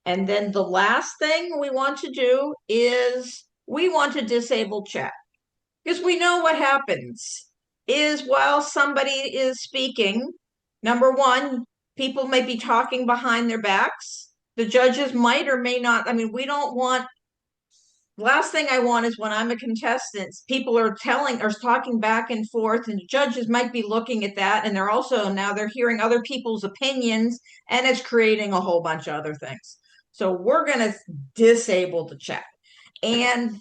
And then the last thing we want to do is we want to disable chat because we know what happens is while somebody is speaking, number one, people may be talking behind their backs. The judges might or may not. I mean, we don't want last thing I want is when I'm a contestant, people are telling or talking back and forth, and judges might be looking at that, and they're also now they're hearing other people's opinions, and it's creating a whole bunch of other things. So we're going to disable the chat. And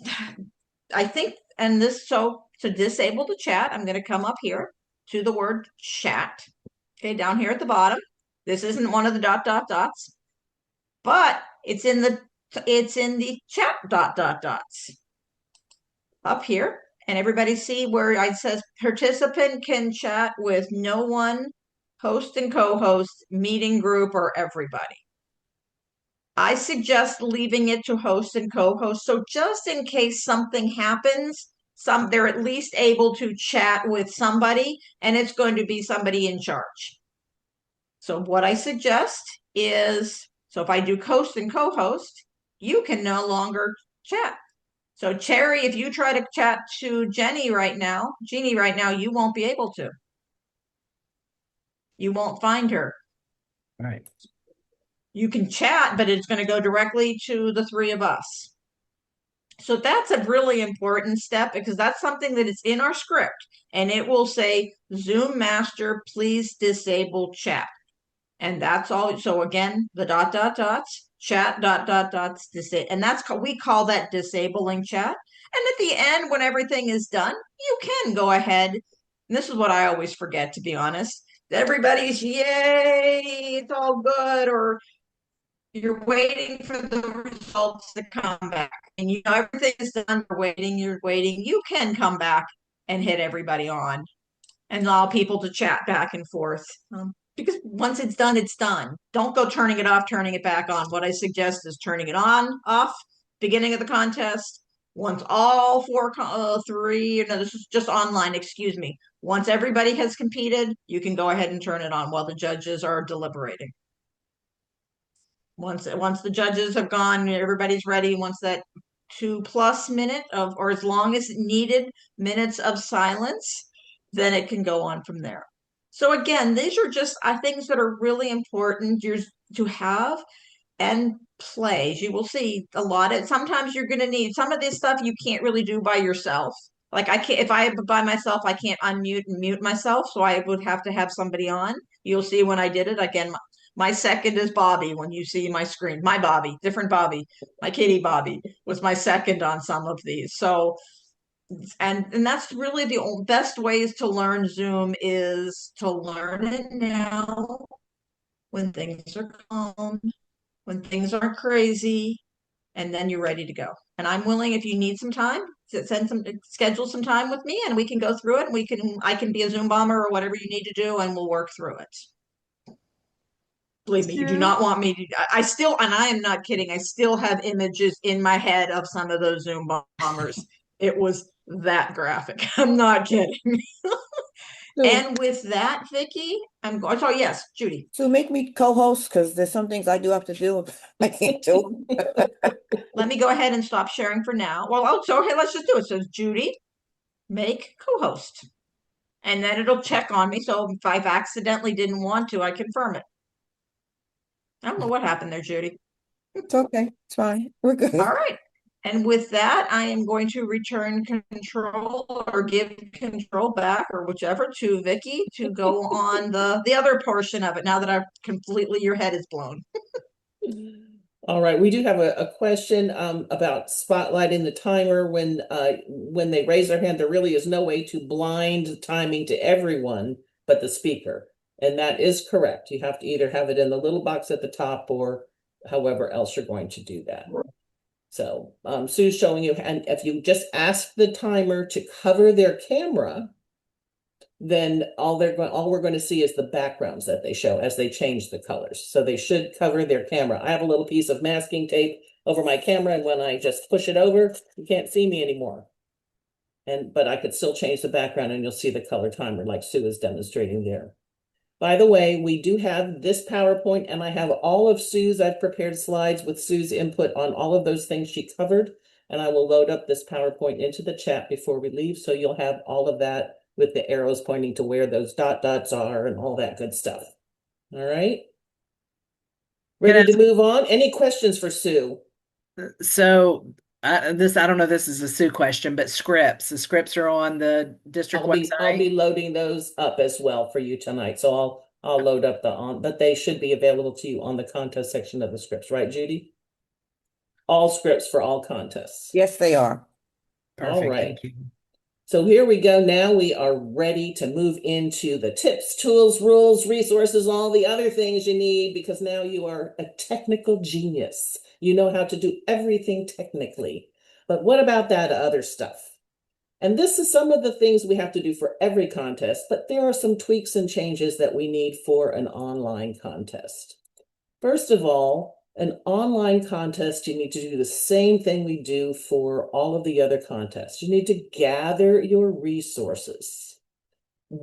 I think, and this, so to disable the chat, I'm going to come up here to the word chat. Okay, down here at the bottom. This isn't one of the dot, dot, dots, but it's in the chat dot, dot, dots up here. And everybody see where it says participant can chat with no one, host and co-host, meeting group, or everybody. I suggest leaving it to host and co-host. So just in case something happens, they're at least able to chat with somebody, and it's going to be somebody in charge. So what I suggest is, so if I do host and co-host, you can no longer chat. So Cherry, if you try to chat to Jeannie right now, you won't be able to. You won't find her. Right. You can chat, but it's going to go directly to the three of us. So that's a really important step because that's something that is in our script, and it will say Zoom master, please disable chat. And that's all. So again, the dot, dot, dots, chat, dot, dot, dots, disable. And we call that disabling chat. And at the end, when everything is done, you can go ahead. And this is what I always forget, to be honest. Everybody's yay, it's all good, or you're waiting for the results to come back. And you know everything is done, you're waiting. You can come back and hit everybody on and allow people to chat back and forth. Because once it's done, it's done. Don't go turning it off, turning it back on. What I suggest is turning it on, off, beginning of the contest. Once all three, no, this is just online, excuse me. Once everybody has competed, you can go ahead and turn it on while the judges are deliberating. Once the judges have gone, everybody's ready. Once that 2+ minute of, or as long as needed, minutes of silence, then it can go on from there. So again, these are just things that are really important to have and play. As you will see, a lot of sometimes you're going to need some of this stuff you can't really do by yourself. Like I can't, if I by myself, I can't unmute and mute myself, so I would have to have somebody on. You'll see when I did it again. My second is Bobby. When you see my screen, my Bobby, different Bobby, my kitty Bobby was my second on some of these. So and that's really the best ways to learn Zoom is to learn it now when things are calm, when things aren't crazy, and then you're ready to go. And I'm willing, if you need some time, to schedule some time with me, and we can go through it. And I can be a Zoom bomber or whatever you need to do, and we'll work through it. Believe me, you do not want me to. I still, and I am not kidding. I still have images in my head of some of those Zoom bombers. It was that graphic. I'm not kidding. And with that, Vicky, I'm going. So yes, Judy. So make me co-host because there's some things I do have to do. I can't do. Let me go ahead and stop sharing for now. Well, so okay, let's just do it. So Judy, make co-host, and then it'll check on me. So if I've accidentally didn't want to, I confirm it. I don't know what happened there, Judy. It's okay. It's fine. We're good. All right. And with that, I am going to return control or give control back or whichever to Vicky to go on the other portion of it now that I've completely, your head is blown. All right, we do have a question about spotlighting the timer when they raise their hand. There really is no way to blind timing to everyone but the speaker. And that is correct. You have to either have it in the little box at the top or however else you're going to do that. So Sue's showing you, and if you just ask the timer to cover their camera, then all we're going to see is the backgrounds that they show as they change the colors. So they should cover their camera. I have a little piece of masking tape over my camera, and when I just push it over, you can't see me anymore. But I could still change the background, and you'll see the color timer like Sue is demonstrating there. By the way, we do have this PowerPoint, and I have all of Sue's. I've prepared slides with Sue's input on all of those things she covered, and I will load up this PowerPoint into the chat before we leave, so you'll have all of that with the arrows pointing to where those dots are and all that good stuff. All right. Ready to move on? Any questions for Sue? So I don't know, this is a Sue question, but the scripts are on the district I'll website. be loading those up as well for you tonight. So I'll load up but they should be available to you on the contest section of the scripts, right, Judy? All scripts for all contests. Yes, they are. Perfect. All right. Thank you. So here we go. Now we are ready to move into the tips, tools, rules, resources, all the other things you need, because now you are a technical genius. You know how to do everything technically. But what about that other stuff? And this is some of the things we have to do for every contest, but there are some tweaks and changes that we need for an online contest. First of all, an online contest, you need to do the same thing we do for all of the other contests. You need to gather your resources.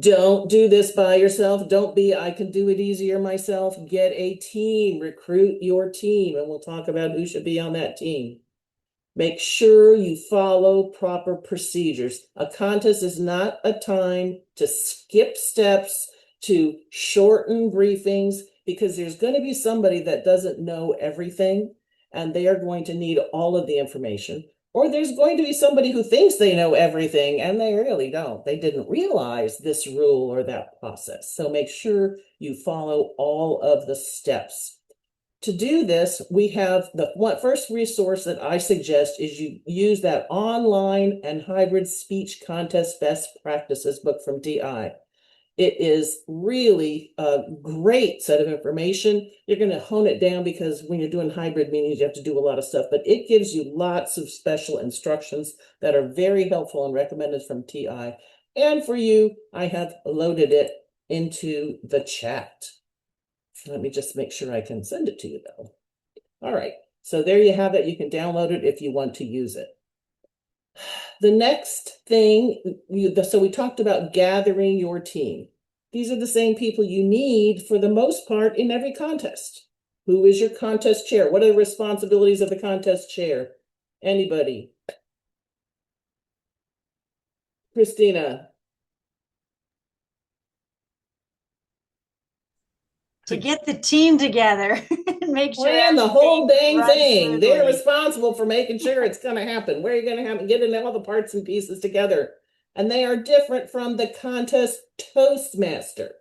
Don't do this by yourself. Don't be, I can do it easier myself. Get a team, recruit your team, and we'll talk about who should be on that team. Make sure you follow proper procedures. A contest is not a time to skip steps, to shorten briefings, because there's going to be somebody that doesn't know everything, and they are going to need all of the information. Or there's going to be somebody who thinks they know everything, and they really don't. They didn't realize this rule or that process. So make sure you follow all of the steps. To do this, we have the first resource that I suggest is you use that online and hybrid speech contest best practices book from DI. It is really a great set of information. You're going to hone it down because when you're doing hybrid meetings, you have to do a lot of stuff, but it gives you lots of special instructions that are very helpful and recommended from TI. And for you, I have loaded it into the chat. Let me just make sure I can send it to you though. All right, so there you have it. You can download it if you want to use it. The next thing, so we talked about gathering your team. These are the same people you need for the most part in every contest. Who is your contest chair? What are the responsibilities of the contest chair? Anybody? Christina. To get the team together and make sure Plan the whole dang runs thing. They're smoothly. responsible for making sure it's going to happen. Where are you going to have getting all the parts and pieces together? And they are different from the contest Toastmaster.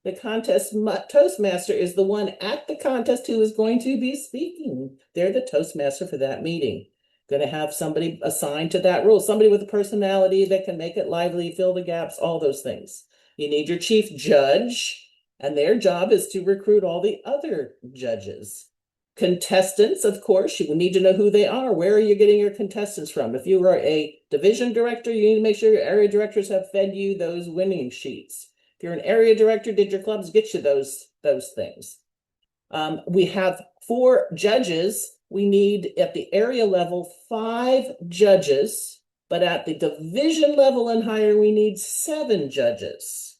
The contest Toastmaster is the one at the contest who is going to be speaking. They're the Toastmaster for that meeting. Going to have somebody assigned to that role, somebody with a personality that can make it lively, fill the gaps, all those things. You need your chief judge, and their job is to recruit all the other judges. Contestants, of course, you need to know who they are. Where are you getting your contestants from? If you are a division director, you need to make sure your area directors have fed you those winning sheets. If you're an area director, did your clubs get you those things? We have 4 judges. We need at the area level 5 judges, but at the division level and higher, we need 7 judges.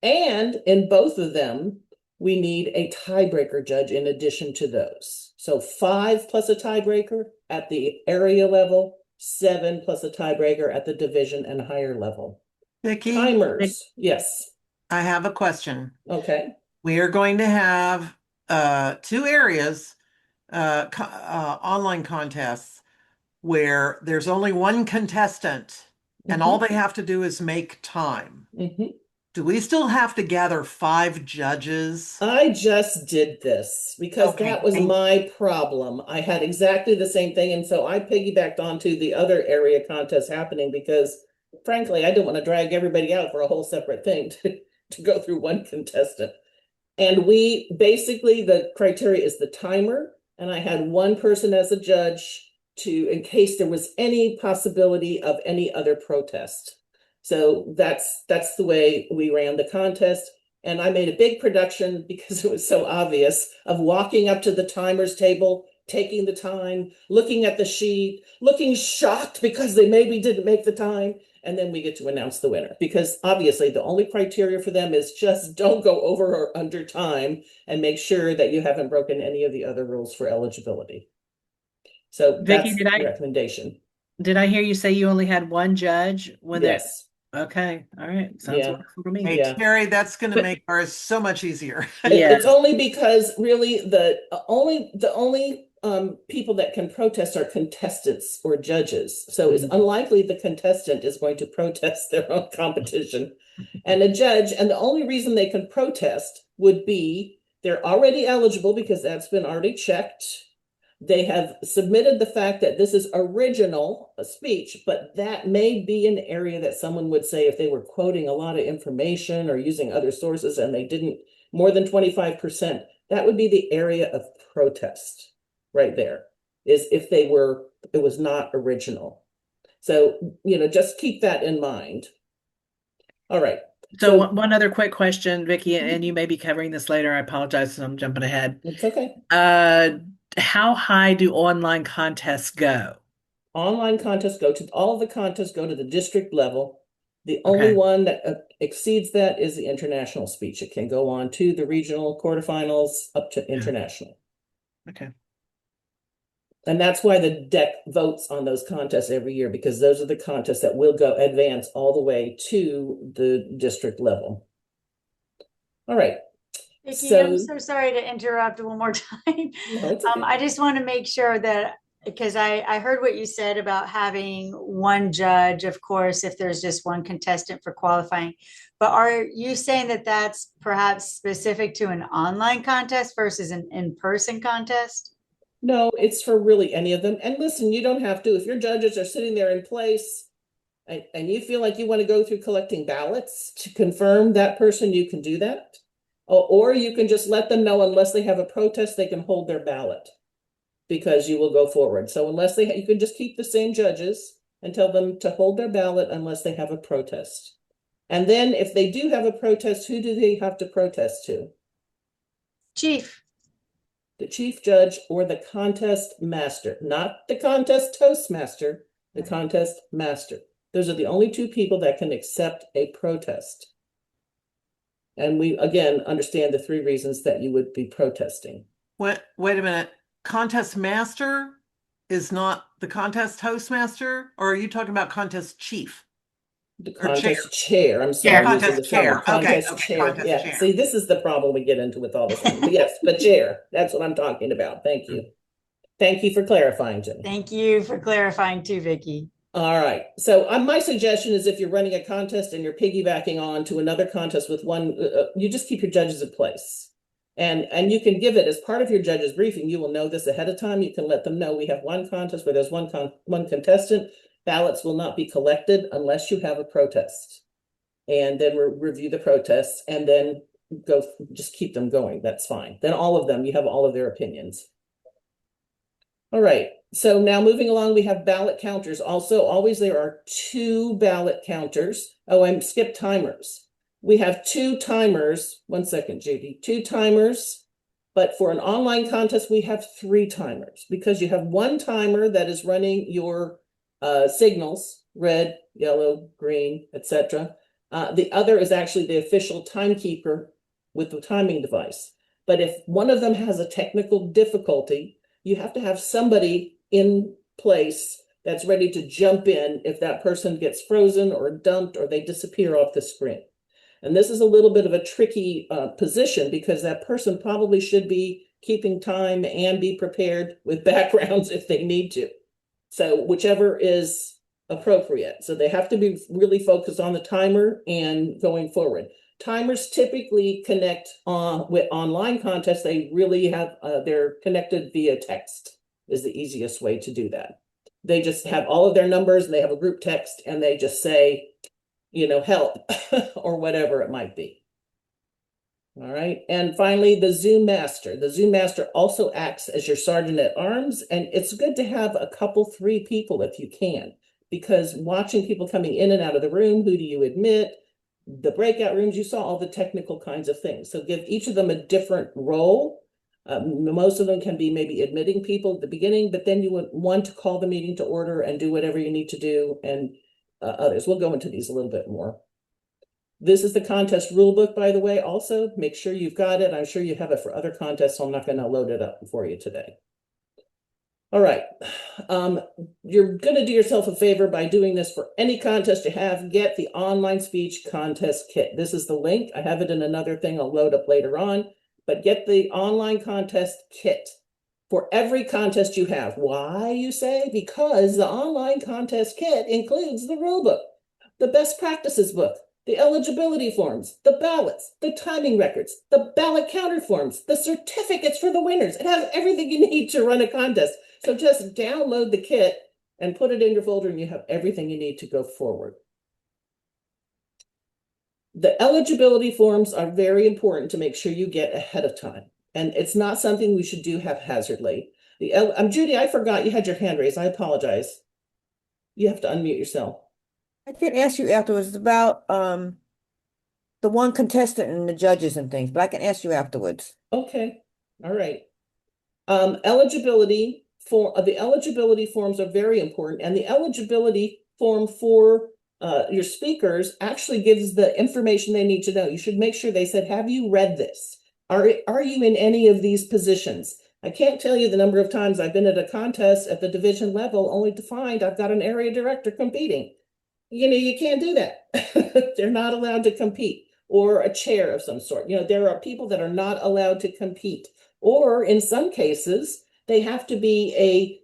And in both of them, we need a tiebreaker judge in addition to those. So 5 plus a tiebreaker at the area level, 7 plus a tiebreaker at the division and higher level. Vicky, Timers, yes. I have a question. Okay. We are going to have 2 areas, online contests, where there's only one contestant and all they have to do is make time. Do we still have to gather 5 judges? I just did this because that was my problem. I had exactly the same thing. And so I piggybacked onto the other area contest happening because, frankly, I didn't want to drag everybody out for a whole separate thing to go through one contestant. And we basically, the criteria is the timer. And I had one person as a judge in case there was any possibility of any other protest. So that's the way we ran the contest. And I made a big production because it was so obvious of walking up to the timers table, taking the time, looking at the sheet, looking shocked because they maybe didn't make the time, and then we get to announce the winner. Because obviously the only criteria for them is just don't go over or under time, and make sure that you haven't broken any of the other rules for eligibility. So Vicky, that's the recommendation. did I hear you say you only had one judge when Yes. Okay, all right, sounds Yeah. wonderful to me. Hey, Yeah. Terry, that's going to But- make ours so much easier. Yeah. It's only because really the only people that can protest are contestants or judges. So it's Mhm. unlikely the contestant is going to protest their own competition. And a judge, and the only reason they can protest would be they're already eligible because that's been already checked. They have submitted the fact that this is original speech, but that may be an area that someone would say if they were quoting a lot of information or using other sources and they didn't more than 25%, that would be the area of protest right there, is if it was not original. So, just keep that in mind. All right. So one other quick question, Vicky, and you may be covering this later. I apologize, I'm jumping ahead. It's okay. How high do online contests go? All of the contests go to the district level. The only one that exceeds that is the international speech. It can go on to the regional quarterfinals up to international. Okay. And that's why the deck votes on those contests every year, because those are the contests that will go advance all the way to the district level. All right. Vicky, I'm so sorry to interrupt one more time. No, it's okay. I just want to make sure that, because I heard what you said about having one judge, of course, if there's just one contestant for qualifying. But are you saying that that's perhaps specific to an online contest versus an in-person contest? No, it's for really any of them. And listen, you don't have to. If your judges are sitting there in place and you feel like you want to go through collecting ballots to confirm that person, you can do that. Or you can just let them know unless they have a protest, they can hold their ballot because you will go forward. So you can just keep the same judges and tell them to hold their ballot unless they have a protest. And then if they do have a protest, who do they have to protest to? Chief. The chief judge or the contest master, not the contest Toastmaster, the contest master. Those are the only two people that can accept a protest. And we, again, understand the three reasons that you would be protesting. Wait a minute. Contest master is not the contest Toastmaster, or are you talking about contest chief? The contest chair. I'm sorry. Contest chair. Contest chair. Yeah. Chair. See, this is the problem we get into with all this. But yes, but chair. That's what I'm talking about. Thank you. Thank you for clarifying, Jenny. Thank you for clarifying too, Vicky. All right. So my suggestion is if you're running a contest and you're piggybacking on to another contest with one, you just keep your judges in place. And you can give it as part of your judge's briefing. You will know this ahead of time. You can let them know we have one contest where there's one contestant. Ballots will not be collected unless you have a protest. And then we'll review the protests and then just keep them going. That's fine. Then all of them, you have all of their opinions. All right. So now moving along, we have ballot counters. Also, always there are two ballot counters. Oh, I skipped timers. We have two timers. 1 second, Judy. Two timers. But for an online contest, we have three timers because you have one timer that is running your signals, red, yellow, green, etc. The other is actually the official timekeeper with the timing device. But if one of them has a technical difficulty, you have to have somebody in place that's ready to jump in if that person gets frozen or dumped or they disappear off the screen. And this is a little bit of a tricky position because that person probably should be keeping time and be prepared with backgrounds if they need to. So whichever is appropriate. So they have to be really focused on the timer and going forward. Timers typically connect with online contests. They really have, they're connected via text is the easiest way to do that. They just have all of their numbers and they have a group text and they just say, help or whatever it might be. All right. And finally, the Zoom master. The Zoom master also acts as your sergeant at arms. And it's good to have a couple, three people if you can, because watching people coming in and out of the room, who do you admit? The breakout rooms, you saw all the technical kinds of things. So give each of them a different role. Most of them can be maybe admitting people at the beginning, but then you would want to call the meeting to order and do whatever you need to do. And others. We'll go into these a little bit more. This is the contest rule book, by the way. Also, make sure you've got it. I'm sure you have it for other contests, so I'm not going to load it up for you today. All right. You're going to do yourself a favor by doing this for any contest you have. Get the online speech contest kit. This is the link. I have it in another thing I'll load up later on, but get the online contest kit for every contest you have. Why, you say? Because the online contest kit includes the rule book, the best practices book, the eligibility forms, the ballots, the timing records, the ballot counter forms, the certificates for the winners. It has everything you need to run a contest. So just download the kit and put it in your folder and you have everything you need to go forward. The eligibility forms are very important to make sure you get ahead of time. And it's not something we should do haphazardly. Judy, I forgot you had your hand raised. I apologize. You have to unmute yourself. I can ask you afterwards about the one contestant and the judges and things, but I can ask you afterwards. Okay. All right. The eligibility forms are very important, and the eligibility form for your speakers actually gives the information they need to know. You should make sure they said, have you read this? Are you in any of these positions? I can't tell you the number of times I've been at a contest at the division level only to find I've got an area director competing. You can't do that. They're not allowed to compete, or a chair of some sort. There are people that are not allowed to compete, or in some cases, they have to be a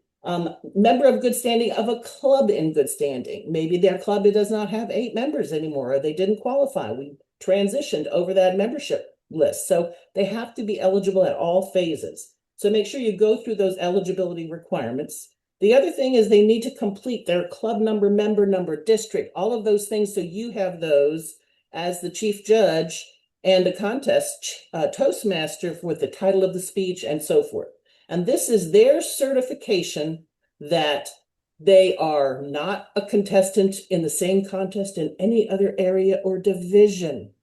member of good standing of a club in good standing. Maybe their club does not have 8 members anymore, or they didn't qualify. We transitioned over that membership list. So they have to be eligible at all phases. So make sure you go through those eligibility requirements. The other thing is they need to complete their club number, member number, district, all of those things. So you have those as the chief judge and a contest Toastmaster with the title of the speech and so forth. And this is their certification that they are not a contestant in the same contest in any other area or division.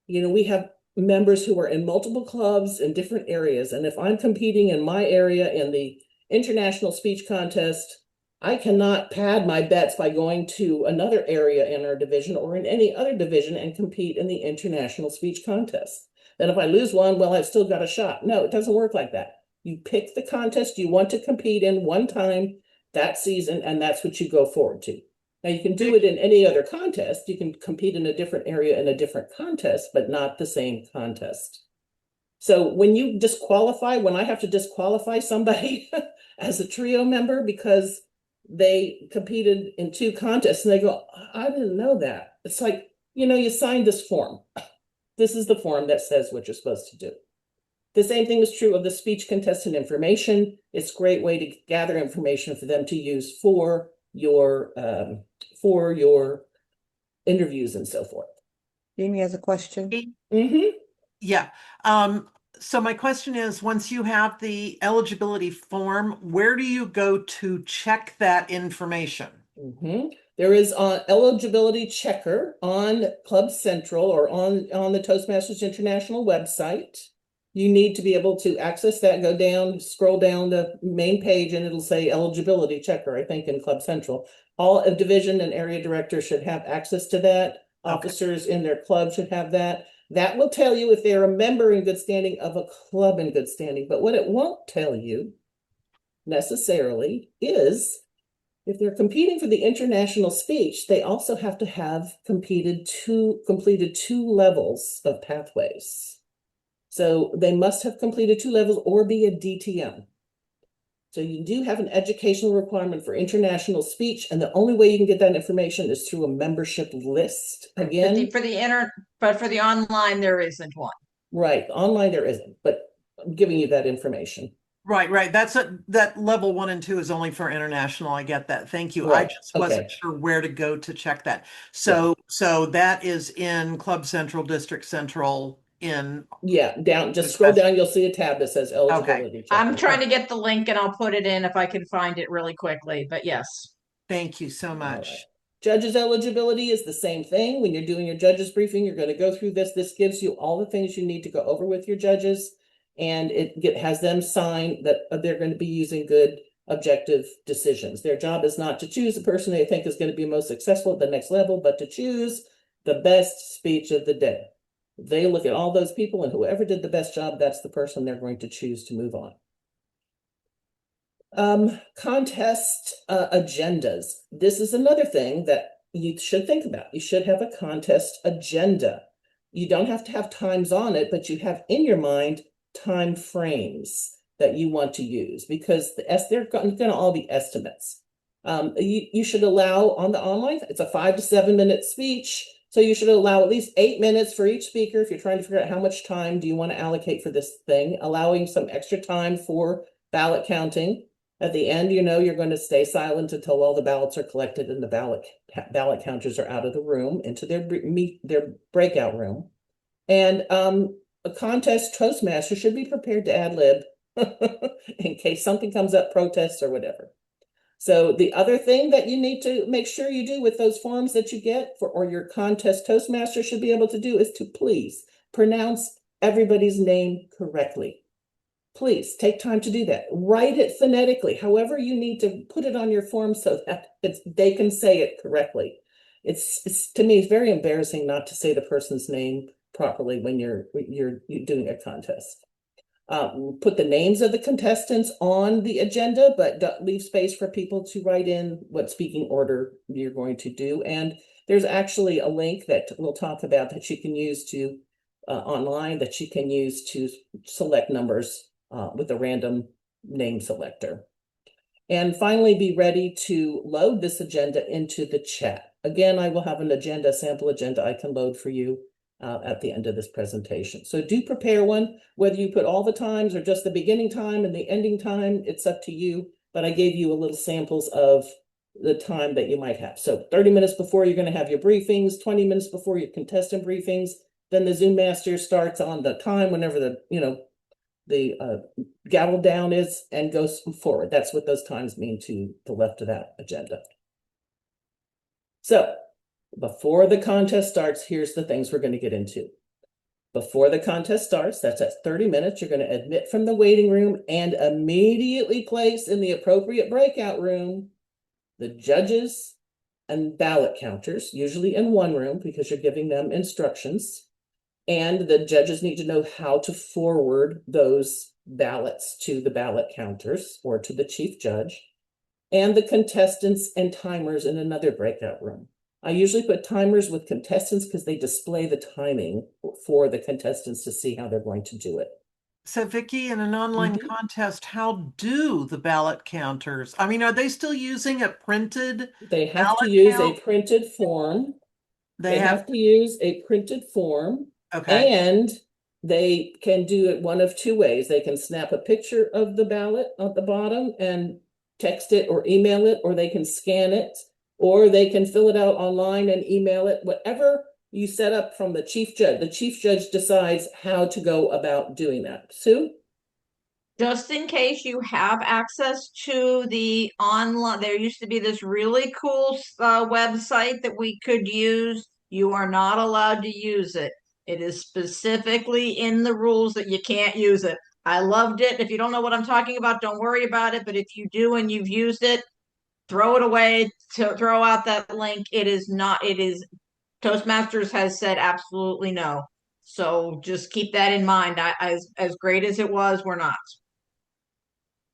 We have members who are in multiple clubs in different areas. And if I'm competing in my area in the international speech contest, I cannot pad my bets by going to another area in our division or in any other division and compete in the international speech contest. Then if I lose one, well, I've still got a shot. No, it doesn't work like that. You pick the contest you want to compete in one time that season, and that's what you go forward to. Now, you can do it in any other contest. You can compete in a different area in a different contest, but not the same contest. So when you disqualify, when I have to disqualify somebody as a trio member because they competed in 2 contests and they go, I didn't know that. It's like, you signed this form. This is the form that says what you're supposed to do. The same thing is true of the speech contestant information. It's a great way to gather information for them to use for your interviews and so forth. Jamie has a question. Mm-hmm. Yeah. So my question is, once you have the eligibility form, where do you go to check that information? Mm-hmm. There is an eligibility checker on Club Central or on the Toastmasters International website. You need to be able to access that, go down, scroll down the main page, and it'll say eligibility checker, I think, in Club Central. All of division and area directors should have access to that. Okay. Officers in their club should have that. That will tell you if they're a member in good standing of a club in good standing. But what it won't tell you necessarily is if they're competing for the international speech, they also have to have completed 2 levels of pathways. So they must have completed 2 levels or be a DTM. So you do have an educational requirement for international speech, and the only way you can get that information is through a membership list. Again, But for the online, there isn't one. right, online there isn't, but I'm giving you that information. Right. That level 1 and 2 is only for international. I get that. Thank you. Right. I just wasn't sure where to go to check that. So that is in Club Central, District Central down, just scroll down, you'll see a tab that says eligibility. I'm trying to get the link and I'll put it in if I can find it really quickly, but yes. Thank you so much. Right. Judges eligibility is the same thing. When you're doing your judges briefing, you're going to go through this. This gives you all the things you need to go over with your judges, and it has them sign that they're going to be using good objective decisions. Their job is not to choose the person they think is going to be most successful at the next level, but to choose the best speech of the day. They look at all those people, and whoever did the best job, that's the person they're going to choose to move on. Contest agendas. This is another thing that you should think about. You should have a contest agenda. You don't have to have times on it, but you have in your mind time frames that you want to use, because they're going to all be estimates. You should allow on the online, it's a 5 to 7 minute speech. So you should allow at least 8 minutes for each speaker. If you're trying to figure out how much time do you want to allocate for this thing, allowing some extra time for ballot counting. At the end, you know, you're going to stay silent until all the ballots are collected and the ballot counters are out of the room into their breakout room. And a contest Toastmaster should be prepared to ad lib in case something comes up, protests or whatever. So the other thing that you need to make sure you do with those forms that you get or your contest Toastmaster should be able to do is to please pronounce everybody's name correctly. Please take time to do that. Write it phonetically, however you need to put it on your form so that they can say it correctly. It's to me, it's very embarrassing not to say the person's name properly when you're doing a contest. Put the names of the contestants on the agenda, but leave space for people to write in what speaking order you're going to do. And there's actually a link that we'll talk about that you can use to online that you can use to select numbers with a random name selector. And finally, be ready to load this agenda into the chat. Again, I will have an agenda, sample agenda I can load for you at the end of this presentation. So do prepare one, whether you put all the times or just the beginning time and the ending time, it's up to you. But I gave you a little samples of the time that you might have. So 30 minutes before you're going to have your briefings, 20 minutes before your contestant briefings, then the Zoom master starts on the time whenever the gavel down is and goes forward. That's what those times mean to the left of that agenda. So before the contest starts, here's the things we're going to get into. Before the contest starts, that's at 30 minutes, you're going to admit from the waiting room and immediately place in the appropriate breakout room the judges and ballot counters, usually in one room because you're giving them instructions. And the judges need to know how to forward those ballots to the ballot counters or to the chief judge, and the contestants and timers in another breakout room. I usually put timers with contestants because they display the timing for the contestants to see how they're going to do it. So Vicky, in an online contest, how do the ballot counters, I mean, are they still using a printed They have ballot to use count? a printed form. They have to use a printed form. Okay. And they can do it one of two ways. They can snap a picture of the ballot at the bottom and text it or email it, or they can scan it, or they can fill it out online and email it, whatever you set up from the chief judge. The chief judge decides how to go about doing that. Sue? Just in case you have access to the online, there used to be this really cool website that we could use. You are not allowed to use it. It is specifically in the rules that you can't use it. I loved it. If you don't know what I'm talking about, don't worry about it. But if you do and you've used it, throw it away, to throw out that link. It is not, it is, Toastmasters has said absolutely no. So just keep that in mind. As great as it was, we're not.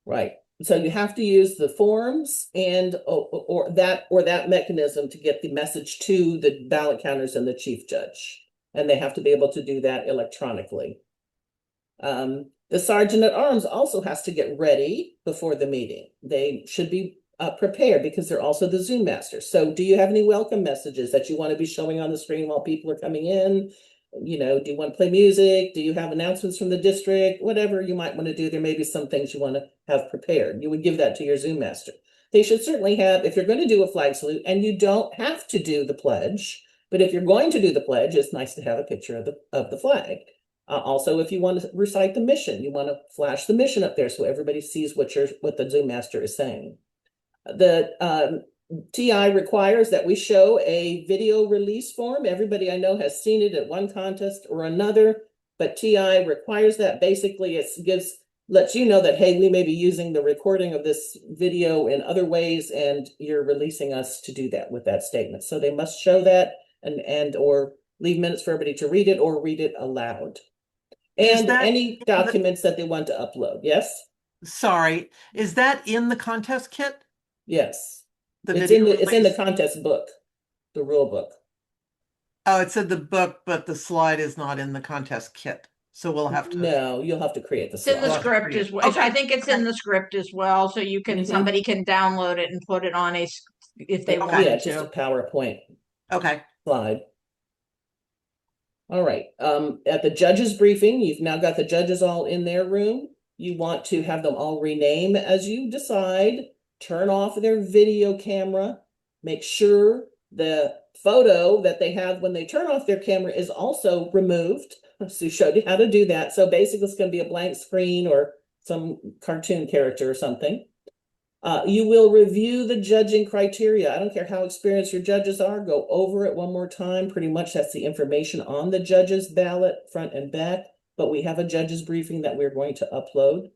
Right. So you have to use the forms and or that mechanism to get the message to the ballot counters and the chief judge. And they have to be able to do that electronically. The sergeant at arms also has to get ready before the meeting. They should be prepared because they're also the Zoom masters. So do you have any welcome messages that you want to be showing on the screen while people are coming in? You know, do you want to play music? Do you have announcements from the district? Whatever you might want to do, there may be some things you want to have prepared. You would give that to your Zoom master. They should certainly have, if you're going to do a flag salute, and you don't have to do the pledge, but if you're going to do the pledge, it's nice to have a picture of the flag. Also, if you want to recite the mission, you want to flash the mission up there so everybody sees what the Zoom master is saying. The TI requires that we show a video release form. Everybody I know has seen it at one contest or another, but TI requires that. Basically, it gives lets you know that, hey, we may be using the recording of this video in other ways, and you're releasing us to do that with that statement. So they must show that and or leave minutes for everybody to read it or read it aloud. Is And that any documents that they want to upload. Yes? Sorry, is that in the contest kit? Yes. The It's video in the release? contest book, the rule book. Oh, it said the book, but the slide is not in the contest kit. So we'll have to. No, you'll have to create the It's in the slide. script as well. Okay. I think it's in the script as well, so you can, Mhm. somebody can download it and put it on if they Okay. Yeah, wanted just a to. PowerPoint Okay. slide. All right. At the judges briefing, you've now got the judges all in their room. You want to have them all rename as you decide. Turn off their video camera. Make sure the photo that they have when they turn off their camera is also removed. Sue showed you how to do that. So basically, it's going to be a blank screen or some cartoon character or something. You will review the judging criteria. I don't care how experienced your judges are, go over it one more time. Pretty much that's the information on the judges ballot, front and back, but we have a judges briefing that we're going to upload.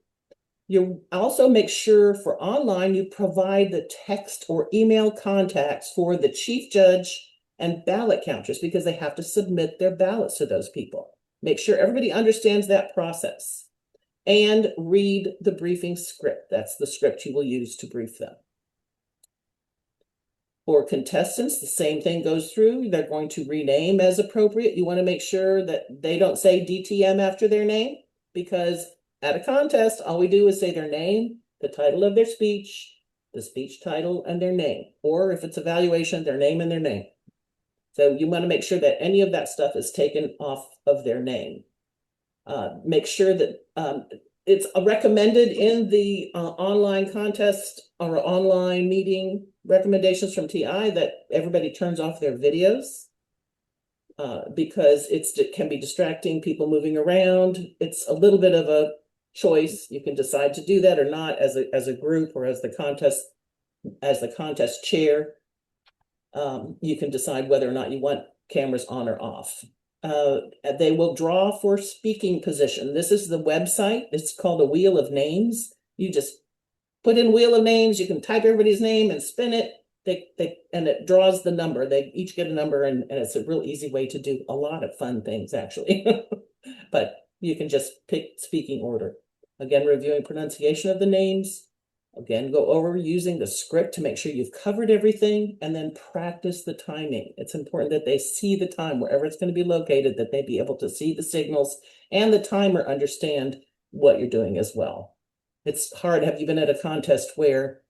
You also make sure for online, you provide the text or email contacts for the chief judge and ballot counters because they have to submit their ballots to those people. Make sure everybody understands that process. And read the briefing script. That's the script you will use to brief them. For contestants, the same thing goes through. They're going to rename as appropriate. You want to make sure that they don't say DTM after their name, because at a contest, all we do is say their name, the title of their speech, the speech title, and their name. Or if it's evaluation, their name and their name. So you want to make sure that any of that stuff is taken off of their name. Make sure that it's recommended in the online contest or online meeting recommendations from TI that everybody turns off their videos because it can be distracting, people moving around. It's a little bit of a choice. You can decide to do that or not as a group or as the contest chair. You can decide whether or not you want cameras on or off. They will draw for speaking position. This is the website. It's called a wheel of names. You just put in wheel of names. You can type everybody's name and spin it. And it draws the number. They each get a number, and it's a real easy way to do a lot of fun things, actually. But you can just pick speaking order. Again, reviewing pronunciation of the names. Again, go over using the script to make sure you've covered everything, and then practice the timing. It's important that they see the time wherever it's going to be located, that they be able to see the signals and the timer understand what you're doing as well. It's hard. Have you been at a contest where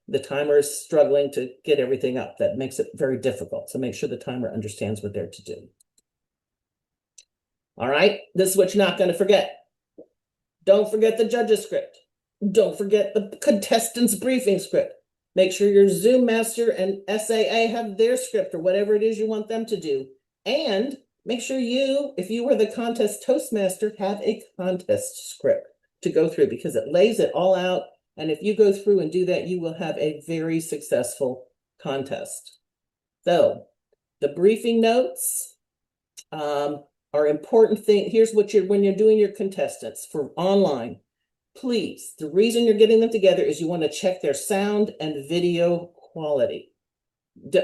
the timer is struggling to get everything up? That makes it very difficult. So make sure the timer understands what they're to do. All right, this is what you're not going to forget. Don't forget the judge's script. Don't forget the contestants' briefing script. Make sure your Zoom master and SAA have their script or whatever it is you want them to do. And make sure you, if you were the contest Toastmaster, have a contest script to go through because it lays it all out. And if you go through and do that, you will have a very successful contest. So the briefing notes are important thing. Here's what when you're doing your contestants for online. Please, the reason you're getting them together is you want to check their sound and video quality.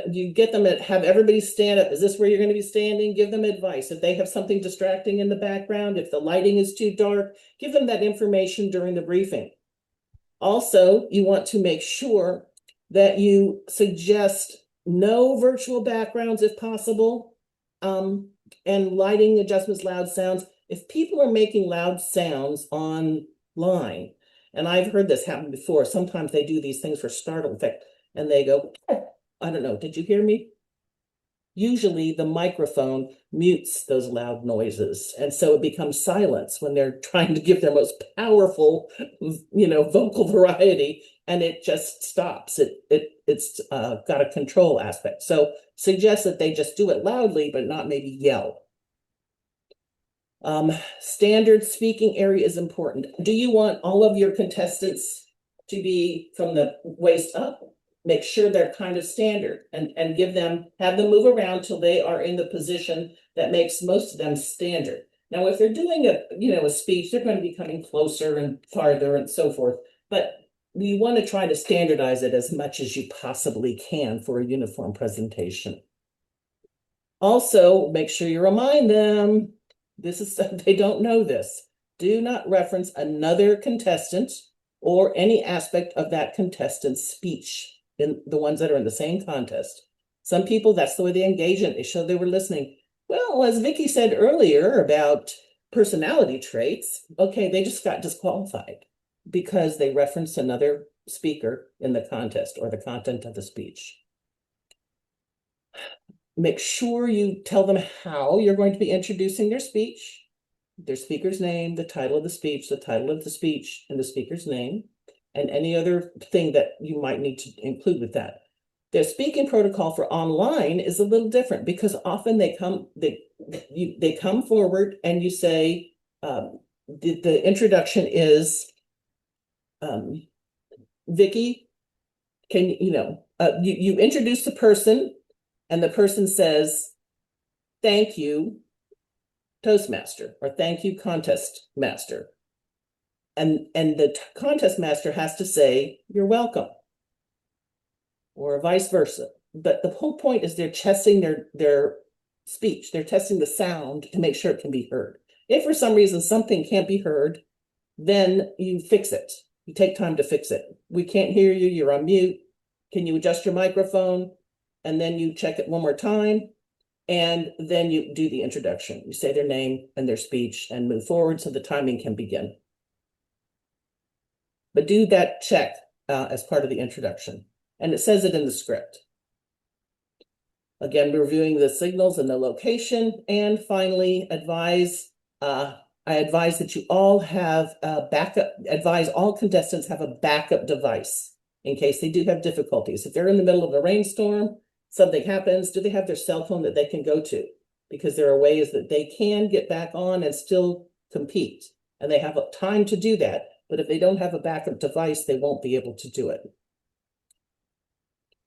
You get them have everybody stand up. Is this where you're going to be standing? Give them advice. If they have something distracting in the background, if the lighting is too dark, give them that information during the briefing. Also, you want to make sure that you suggest no virtual backgrounds if possible, and lighting adjustments, loud sounds. If people are making loud sounds online, and I've heard this happen before, sometimes they do these things for startle effect, and they go, I don't know, did you hear me? Usually the microphone mutes those loud noises, and so it becomes silence when they're trying to give their most powerful, vocal variety, and it just stops. It's got a control aspect. So suggest that they just do it loudly, but not maybe yell. Standard speaking area is important. Do you want all of your contestants to be from the waist up? Make sure they're kind of standard and have them move around till they are in the position that makes most of them standard. Now, if they're doing a speech, they're going to be coming closer and farther and so forth. But you want to try to standardize it as much as you possibly can for a uniform presentation. Also, make sure you remind them, they don't know this. Do not reference another contestant or any aspect of that contestant's speech in the ones that are in the same contest. Some people, that's the way they engage in it. They show they were listening. Well, as Vicky said earlier about personality traits, okay, they just got disqualified because they referenced another speaker in the contest or the content of the speech. Make sure you tell them how you're going to be introducing their speech, their speaker's name, the title of the speech, the title of the speech, and the speaker's name, and any other thing that you might need to include with that. Their speaking protocol for online is a little different because often they come forward and you say, the introduction is, Vicky, you introduce the person and the person says, thank you, Toastmaster, or thank you, Contest Master. And the Contest Master has to say, you're welcome, or vice versa. But the whole point is they're testing their speech. They're testing the sound to make sure it can be heard. If for some reason something can't be heard, then you fix it. You take time to fix it. We can't hear you, you're on mute. Can you adjust your microphone? And then you check it one more time. And then you do the introduction. You say their name and their speech and move forward so the timing can begin. But do that check as part of the introduction. And it says it in the script. Again, reviewing the signals and the location. And finally, I advise that you all have a backup, advise all contestants have a backup device in case they do have difficulties. If they're in the middle of a rainstorm, something happens, do they have their cell phone that they can go to? Because there are ways that they can get back on and still compete. And they have time to do that. But if they don't have a backup device, they won't be able to do it.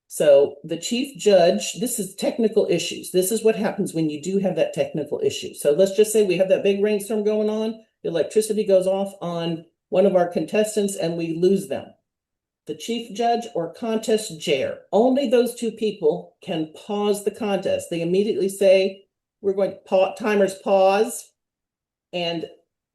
So the chief judge, this is technical issues. This is what happens when you do have that technical issue. So let's just say we have that big rainstorm going on. The electricity goes off on one of our contestants and we lose them. The chief judge or contest chair, only those two people can pause the contest. They immediately say, we're going to timers pause, and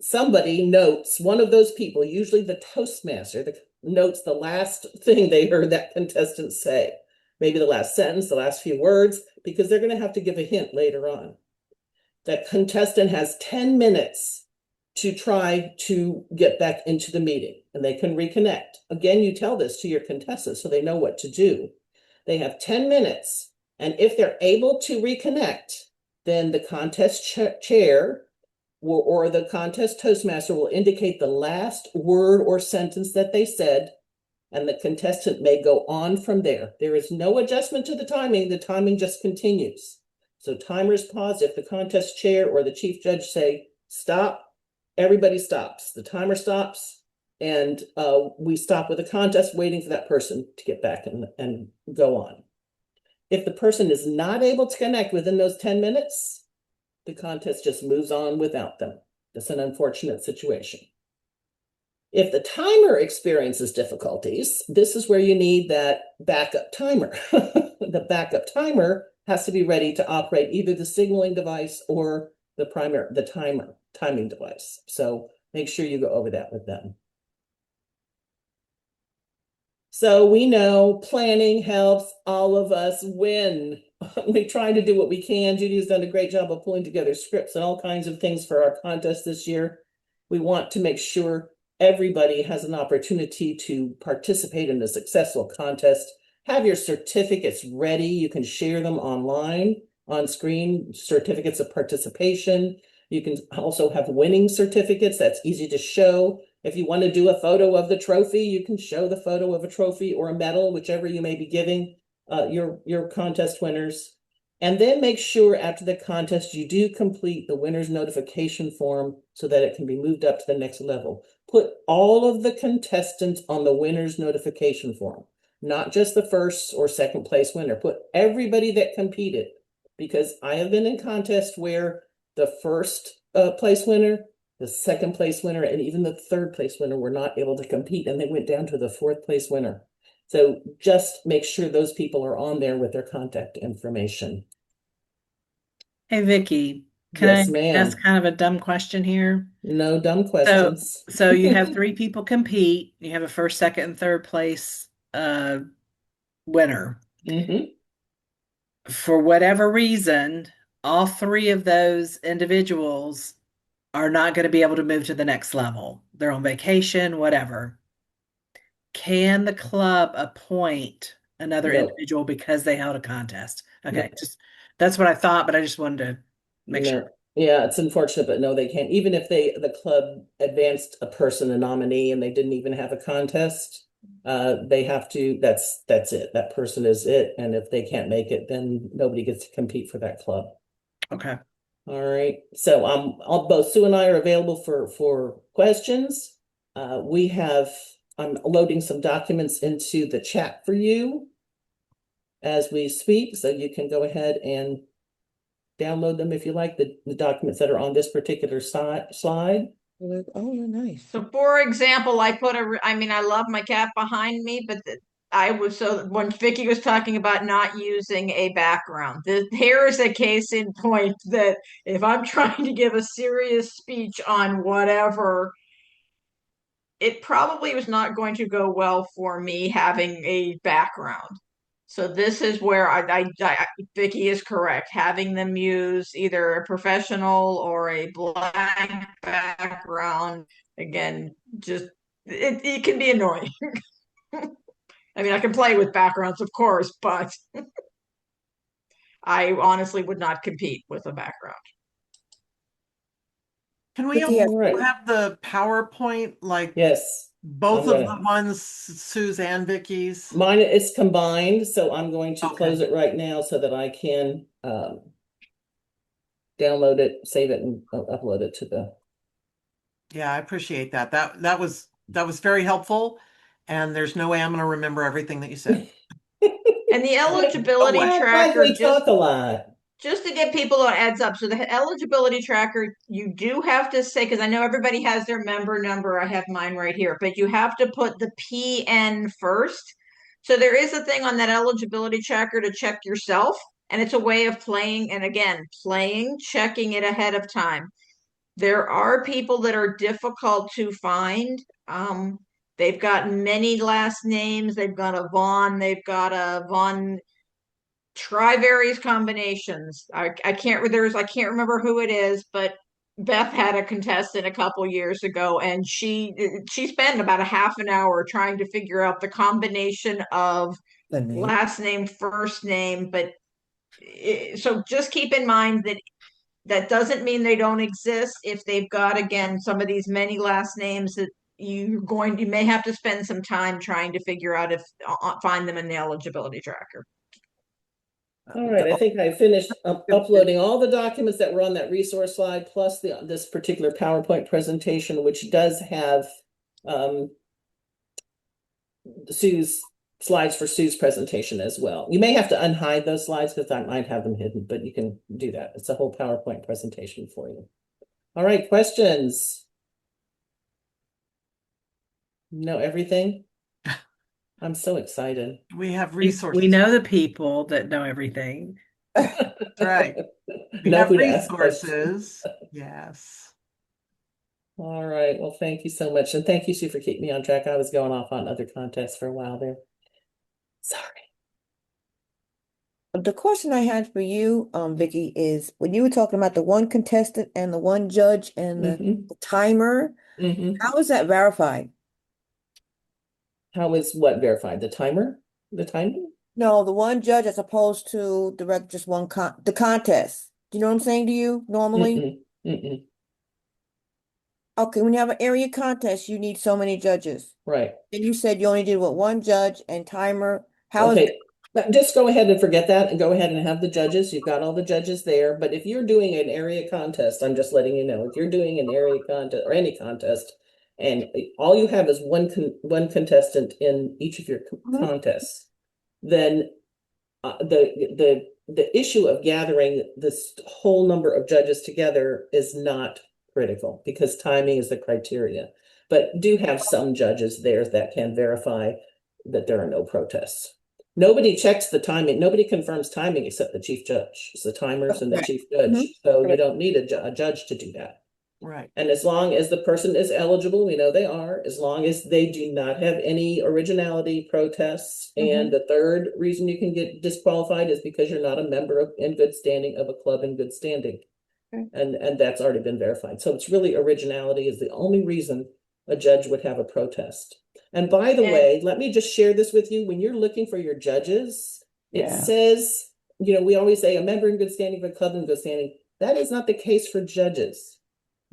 somebody notes, one of those people, usually the Toastmaster, notes the last thing they heard that contestant say. Maybe the last sentence, the last few words, because they're going to have to give a hint later on. That contestant has 10 minutes to try to get back into the meeting, and they can reconnect. Again, you tell this to your contestants so they know what to do. They have 10 minutes, and if they're able to reconnect, then the contest chair or the contest Toastmaster will indicate the last word or sentence that they said, and the contestant may go on from there. There is no adjustment to the timing just continues. So timers pause. If the contest chair or the chief judge say, stop, everybody stops. The timer stops, and we stop with the contest, waiting for that person to get back and go on. If the person is not able to connect within those 10 minutes, the contest just moves on without them. That's an unfortunate situation. If the timer experiences difficulties, this is where you need that backup timer. The backup timer has to be ready to operate either the signaling device or the timing device. So make sure you go over that with them. So we know planning helps all of us win. We try to do what we can. Judy has done a great job of pulling together scripts and all kinds of things for our contest this year. We want to make sure everybody has an opportunity to participate in a successful contest. Have your certificates ready. You can share them online, on screen, certificates of participation. You can also have winning certificates. That's easy to show. If you want to do a photo of the trophy, you can show the photo of a trophy or a medal, whichever you may be giving your contest winners. And then make sure after the contest, you do complete the winner's notification form so that it can be moved up to the next level. Put all of the contestants on the winner's notification form, not just the first or second place winner. Put everybody that competed, because I have been in contests where the first place winner, the second place winner, and even the third place winner were not able to compete, and they went down to the fourth place winner. So just make sure those people are on there with their contact information. Hey, Vicky, can Yes, I ma'am. ask kind of a dumb question here? No dumb So, questions. so you have three people compete. You have a first, second, and third place winner. Mhm. For whatever reason, all three of those individuals are not going to be able to move to the next level. They're on vacation, whatever. Can the club appoint another No, individual because they held a contest? Okay, no, just that's what I thought, but I just wanted to make no. sure. Yeah, it's unfortunate, but no, they can't. Even if the club advanced a person, a nominee, and they didn't even have a contest, they have to, that's it. That person is it. And if they can't make it, then nobody gets to compete for that club. Okay. All right. So both Sue and I are available for questions. I'm loading some documents into the chat for you as we speak, so you can go ahead and download them if you like, the documents that are on this particular slide. Oh, they're nice. So for example, I mean, I love my cat behind me, but so when Vicky was talking about not using a background, here is a case in point that if I'm trying to give a serious speech on whatever, it probably was not going to go well for me having a background. So this is where Vicky is correct. Having them use either a professional or a blank background, again, just it can be annoying. I mean, I can play with backgrounds, of course, but I honestly would not compete with a background. Can we Vicky has, also All right. have the PowerPoint, like Yes, both I'm of gonna- the ones, Sue's and Vicky's? mine is combined, so I'm going to Okay. close it right now so that I can download it, save it, and upload it to the. Yeah, I appreciate that. That was very helpful. And there's no way I'm going to remember everything that you said. And the eligibility Oh, tracker, we talk a lot. just to get people a heads up. So the eligibility tracker, you do have to say, because I know everybody has their member number. I have mine right here, but you have to put the PN first. So there is a thing on that eligibility tracker to check yourself, and it's a way of playing, and again, checking it ahead of time. There are people that are difficult to find. They've got many last names. They've got a Vaughn. They've got a Vaughn. Try various combinations. I can't remember who it is, but Beth had a contestant a couple years ago, and she spent about a half an hour trying to figure out the combination of the name. last name, first name. But so just keep in mind that that doesn't mean they don't exist. If they've got, again, some of these many last names that you may have to spend some time trying to figure out if find them in the eligibility tracker. All right, I think I finished uploading all the documents that were on that resource slide, plus this particular PowerPoint presentation, which does have Sue's slides for Sue's presentation as well. You may have to unhide those slides because I might have them hidden, but you can do that. It's a whole PowerPoint presentation for you. All right, questions? Know everything? I'm so excited. We have resources. We know the people that know everything. That's right. We Know have who to ask questions. resources. Yes. All right. Well, thank you so much. And thank you, Sue, for keeping me on track. I was going off on other contests for a while there. Sorry. The question I had for you, Vicky, is when you were talking about the one contestant and the one judge and the timer, how is that verified? How is what verified? The timer? The timing? No, the one judge as opposed to just one the contest. Do you know what I'm saying to you normally? Okay, when you have an area contest, you need so many judges. Right. And you said you only did what, one judge and timer? How is Okay. Just go ahead and forget that and go ahead and have the judges. You've got all the judges there. But if you're doing an area contest, I'm just letting you know, if you're doing an area contest or any contest, and all you have is one contestant in each of your contests, then the the issue of gathering this whole number of judges together is not critical because timing is the criteria. But do have some judges there that can verify that there are no protests. Nobody checks the timing. Nobody confirms timing except the chief judge. It's the timers and the Right. chief judge. Mhm. So you Right. don't need a judge to do that. Right. And as long as the person is eligible, we know they are, as long as they do not have any originality protests. And the third reason you can get disqualified is because you're not a member of in good standing of a club in good standing. Okay. And that's already been verified. So it's really originality is the only reason a judge would have a protest. And by the And- way, let me just share this with you. When you're looking for your judges, it Yeah. says, we always say a member in good standing of a club in good standing. That is not the case for judges.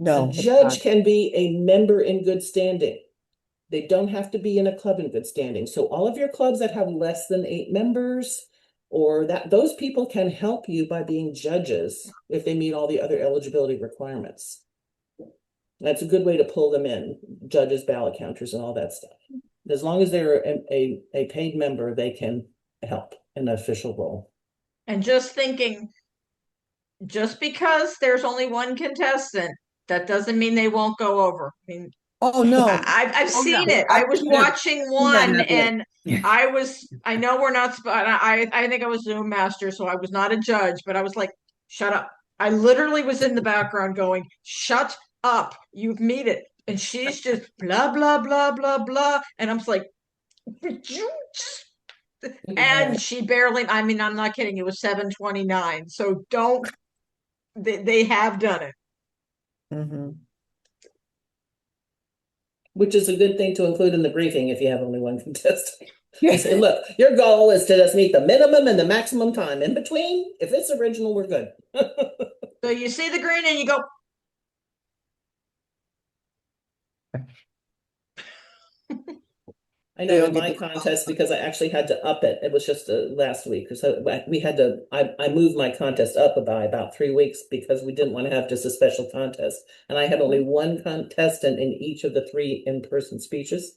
No, A it's judge not. can be a member in good standing. They don't have to be in a club in good standing. So all of your clubs that have less than 8 members or those people can help you by being judges if they meet all the other eligibility requirements. That's a good way to pull them in, judges, ballot counters, and all that stuff. As long as they're a paid member, they can help in an official role. And just thinking, just because there's only one contestant, that doesn't mean they won't go over. I mean, Oh, no. I've Oh, seen yeah. it. I was watching one that and I know we're not, I think I was Zoom master, so I was not a judge, but I was like, shut up. I literally was in the background going, shut up. You've made it. And she's just blah, blah, blah, blah, blah. And I'm just like, and she barely, I mean, I'm not kidding. It was 7:29. So they have done it. Mm-hmm. Which is a good thing to include in the briefing if you have only one contestant. You say, look, your goal is to just meet the minimum and the maximum time. In between, if it's original, we're good. So you see the green and you go, I know in my contest, because I actually had to up it. It was just last week. So we had to, I moved my contest up by about 3 weeks because we didn't want to have just a special contest. And I had only one contestant in each of the 3 in-person speeches.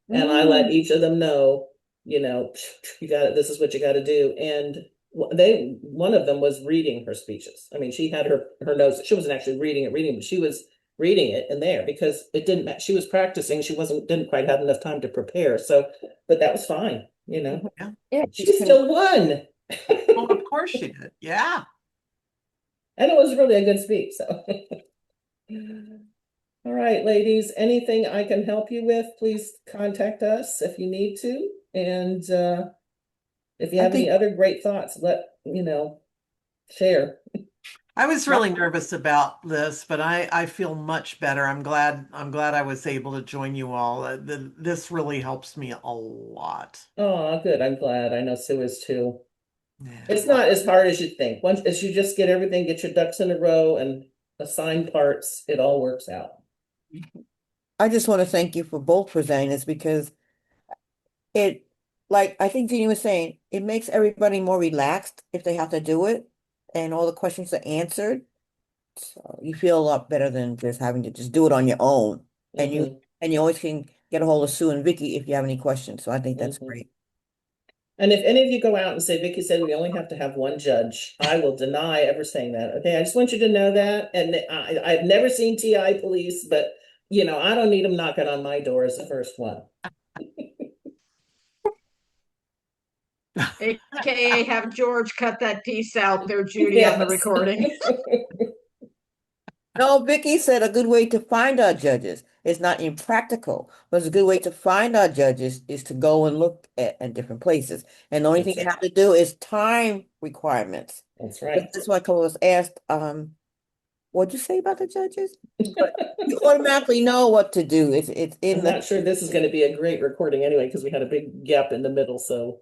And I let each of them know, you got it, this is what you got to do. And one of them was reading her speeches. I mean, she had her notes. She wasn't actually reading it, but she was reading it in there because it didn't, she was practicing. She didn't quite have enough time to prepare. So, but that was fine, Yeah. She still won. Well, of course she did. Yeah. And it was really a good speech. So, all right, ladies, anything I can help you with, please contact us if you need to. And if you have any other great thoughts, share. I was really nervous about this, but I feel much better. I'm glad I was able to join you all. This really helps me a lot. Oh, good. I'm glad. I know Sue is too. Yeah. It's not as hard as you think. Once as you just get everything, get your ducks in a row and assign parts, it all works out. I just want to thank you for both presenting this because like I think Jeannie was saying, it makes everybody more relaxed if they have to do it and all the questions are answered. So you feel a lot better than just having to just do it on your own. And you always can get a hold of Sue and Vicky if you have any questions. So I think that's great. And if any of you go out and say, Vicky said we only have to have one judge, I will deny ever saying that. Okay, I just want you to know that. And I've never seen TI police, but I don't need them knocking on my door as the first one. AKA have George cut that piece out there, Judy, on the recording. No, Vicky said a good way to find our judges. It's not impractical, but it's a good way to find our judges is to go and look at different places. And the only thing you have to do is time requirements. That's right. That's why Carlos asked, what'd you say about the judges? But you automatically know what to do. It's in I'm not sure this is going to be a great recording anyway, because we had a big gap in the middle. So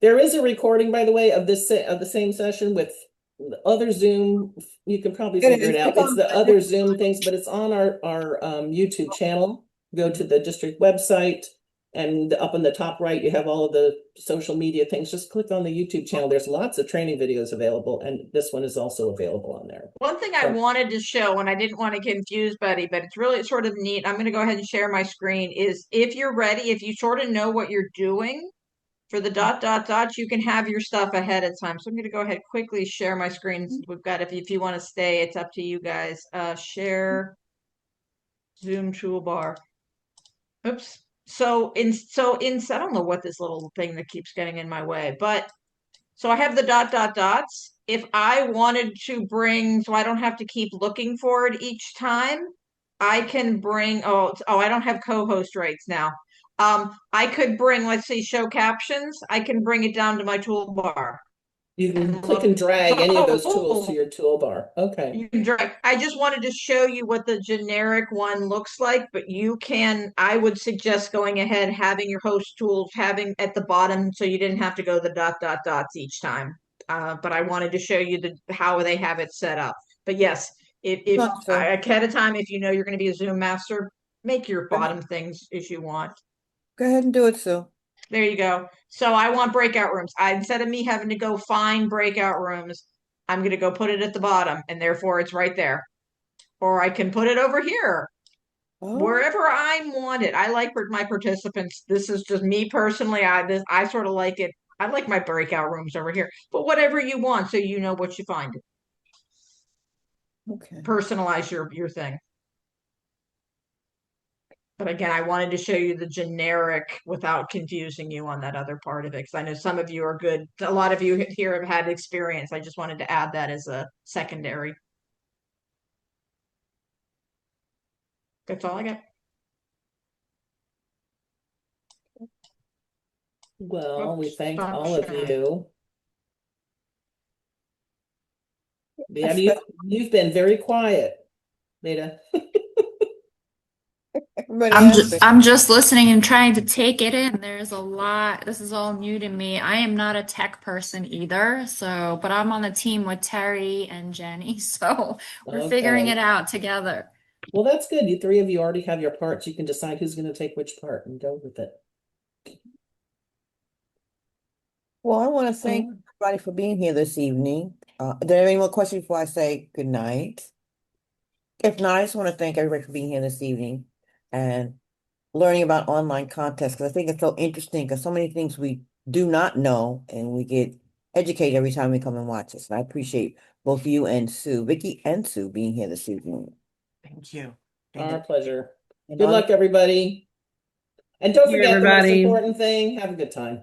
there is a recording, by the way, of the same session with the other Zoom. You can probably figure it out. It's the other Zoom things, but it's on our YouTube channel. Go to the district website, and up in the top right, you have all of the social media things. Just click on the YouTube channel. There's lots of training videos available, and this one is also available on there. One thing I wanted to show, and I didn't want to confuse Betty, but it's really sort of neat. I'm going to go ahead and share my screen. Is if you're ready, if you sort of know what you're doing, for the ... you can have your stuff ahead of time. So I'm going to go ahead quickly share my screen. We've got, if you want to stay, it's up to you guys. Share Zoom toolbar. Oops. I don't know what this little thing that keeps getting in my way, but so I have the ... If I wanted to bring, so I don't have to keep looking for it each time, I can bring, I don't have co-host rights now. I could bring, let's see, show captions. I can bring it down to my toolbar. You can And click and look. drag any of those tools to your toolbar. Okay. You can drag. I just wanted to show you what the generic one looks like, but I would suggest going ahead, having your host tools, having at the bottom, so you didn't have to go the ... each time. But I wanted to show you how they have it set up. But yes, if Not so. ahead of time, if you know you're going to be a Zoom master, make your bottom things as you want. Go ahead and do it, Sue. There you go. So I want breakout rooms. Instead of me having to go find breakout rooms, I'm going to go put it at the bottom, and therefore it's right there. Or I can put it over here, wherever I want it. I like my participants. This is just me personally. I sort of like it. I like my breakout rooms over here. But whatever you want, so you know what you find. Okay. Personalize your thing. But again, I wanted to show you the generic without confusing you on that other part of it, because I know some of you are good. A lot of you here have had experience. I just wanted to add that as a secondary. That's all I got. Well, we Oops, thank stop all of sharing. you. Yeah, you've been very quiet, Leda. Everybody else. I'm just listening and trying to take it in. There's a lot. This is all new to me. I am not a tech person either, but I'm on the team with Terry and Jenny, so we're figuring Okay. it out together. Well, that's good. You three of you already have your parts. You can decide who's going to take which part and go with it. Well, I want to thank everybody for being here this evening. Are there any more questions before I say good night? If not, I just want to thank everybody for being here this evening and learning about online contests, because I think it's so interesting, because so many things we do not know, and we get educated every time we come and watch this. And I appreciate both you and Sue, Vicky and Sue, being here this evening. Thank you. Our pleasure. And Good luck, everybody. And don't you, forget the most everybody. important thing, have a good time.